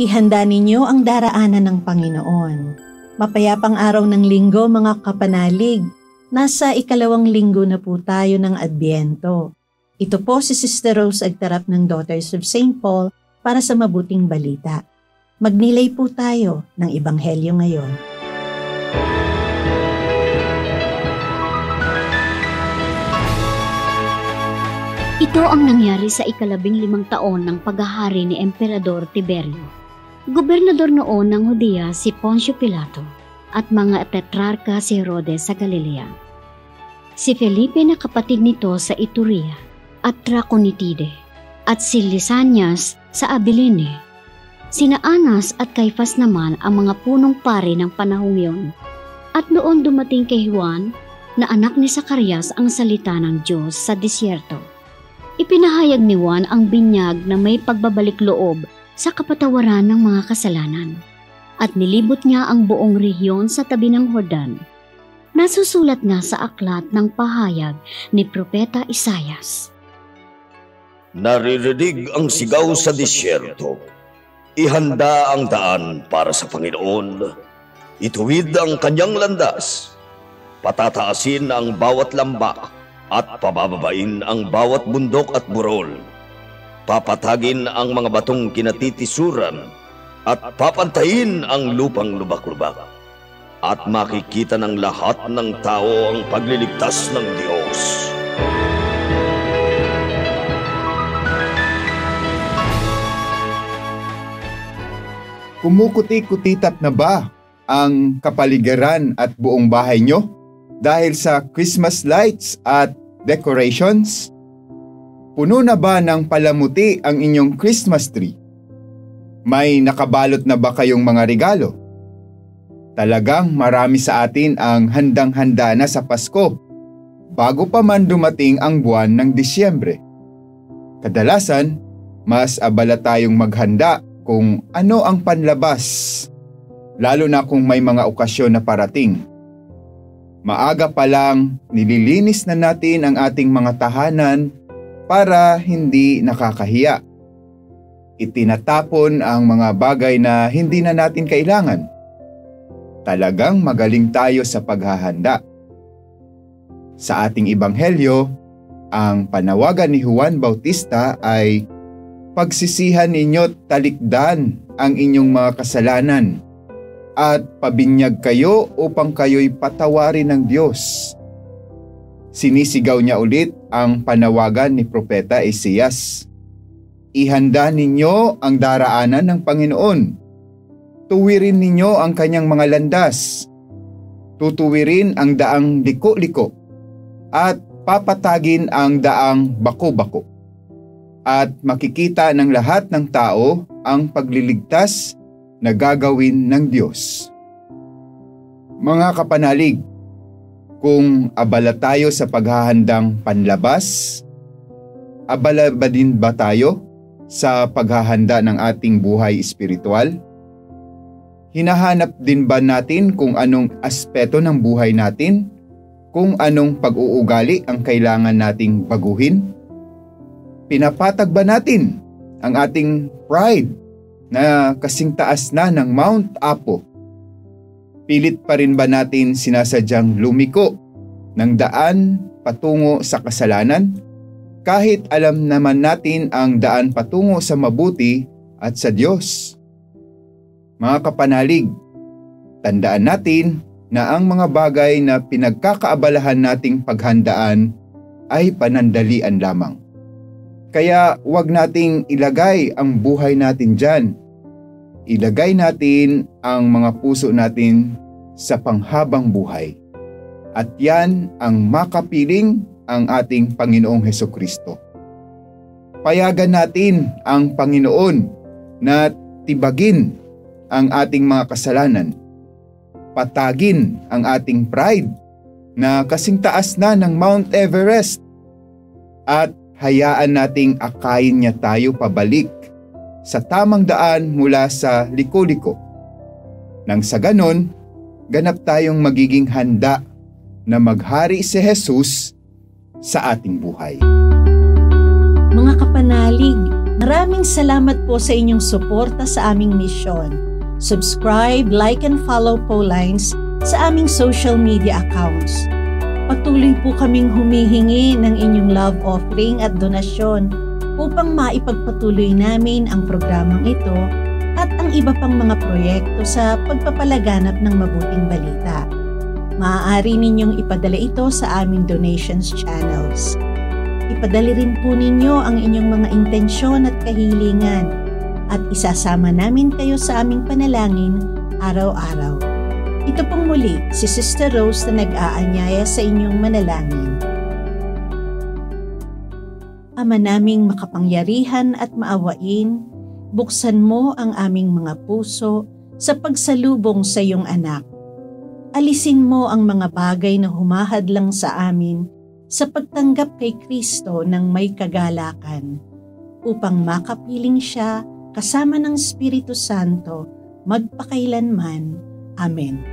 Ihanda ninyo ang daraanan ng Panginoon. Mapayapang araw ng linggo mga kapanalig. Nasa 2nd linggo na po tayo ng Adbyento. Ito po si Sister Rose Agtarap ng Daughters of St. Paul para sa mabuting balita. Magnilay po tayo ng Ebanghelyo ngayon. Ito ang nangyari sa 15 taon ng paghahari ni Emperador Tiberio. Gobernador noon ng Judea si Poncio Pilato at mga tetrarka si Herodes sa Galilea. Si Felipe na kapatid nito sa Iturea at Traconitide at si Lisanias sa Abiline. Sina Anas at Caifas naman ang mga punong pari ng panahong yon. At noon dumating kay Juan na anak ni Zacarias ang salita ng Diyos sa disyerto. Ipinahayag ni Juan ang binyag na may pagbabalik loob sa kapatawaran ng mga kasalanan at nilibot niya ang buong rehiyon sa tabi ng Jordan. Nasusulat nga sa aklat ng pahayag ni Propeta Isaias. Naririnig ang sigaw sa disyerto. Ihanda ang daan para sa Panginoon. Ituwid ang kanyang landas. Patataasin ang bawat lambak at pabababain ang bawat bundok at burol. Papatagin ang mga batong kinatitisuran at papantayin ang lupang lubak-lubak. At makikita ng lahat ng tao ang pagliligtas ng Diyos. Kumukuti-kutitap na ba ang kapaligiran at buong bahay nyo dahil sa Christmas lights at decorations? Puno na ba ng palamuti ang inyong Christmas tree? May nakabalot na ba kayong mga regalo? Talagang marami sa atin ang handang-handa na sa Pasko bago pa man dumating ang buwan ng Disyembre. Kadalasan, mas abala tayong maghanda kung ano ang panlabas, lalo na kung may mga okasyon na parating. Maaga pa lang nililinis na natin ang ating mga tahanan para hindi nakakahiya. Itinatapon ang mga bagay na hindi na natin kailangan. Talagang magaling tayo sa paghahanda. Sa ating ebanghelyo, ang panawagan ni Juan Bautista ay, "Pagsisihan ninyo't talikdan ang inyong mga kasalanan at pabinyag kayo upang kayo'y patawarin ng Diyos." Sinisigaw niya ulit ang panawagan ni Propeta Isaias. Ihanda ninyo ang daraanan ng Panginoon. Tuwirin ninyo ang kanyang mga landas. Tutuwirin ang daang liko-liko at papatagin ang daang bako-bako. At makikita ng lahat ng tao ang pagliligtas na gagawin ng Diyos. Mga kapanalig, kung abala tayo sa paghahandang panlabas, abala ba din ba tayo sa paghahanda ng ating buhay espiritual? Hinahanap din ba natin kung anong aspeto ng buhay natin? Kung anong pag-uugali ang kailangan nating baguhin? Pinapatag ba natin ang ating pride na kasing taas na ng Mount Apo? Pilit pa rin ba natin sinasadyang lumiko ng daan patungo sa kasalanan? Kahit alam naman natin ang daan patungo sa mabuti at sa Diyos. Mga kapanalig, tandaan natin na ang mga bagay na pinagkakaabalahan nating paghandaan ay panandalian lamang. Kaya huwag nating ilagay ang buhay natin dyan. Ilagay natin ang mga puso natin sa panghabang buhay. At yan ang makapiling ang ating Panginoong Hesukristo. Payagan natin ang Panginoon na tibagin ang ating mga kasalanan. Patagin ang ating pride na kasing taas na ng Mount Everest. At hayaan nating akayin niya tayo pabalik sa tamang daan mula sa liko-liko. Nang sa ganon, ganap tayong magiging handa na maghari si Jesus sa ating buhay. Mga kapanalig, Maraming salamat po sa inyong suporta sa aming misyon. Subscribe, like, and follow po Lines sa aming social media accounts. Patuloy po kaming humihingi ng inyong love offering at donasyon upang maipagpatuloy namin ang programang ito at ang iba pang mga proyekto sa pagpapalaganap ng mabuting balita. Maaari ninyong ipadala ito sa aming donations channels. Ipadali rin po ninyo ang inyong mga intensyon at kahilingan at isasama namin kayo sa aming panalangin araw-araw. Ito pong muli si Sister Rose na nag-aanyaya sa inyong manalangin. Ama naming makapangyarihan at maawain, buksan mo ang aming mga puso sa pagsalubong sa iyong anak. Alisin mo ang mga bagay na humahadlang sa amin sa pagtanggap kay Kristo ng may kagalakan, upang makapiling siya kasama ng Espiritu Santo magpakailanman. Amen.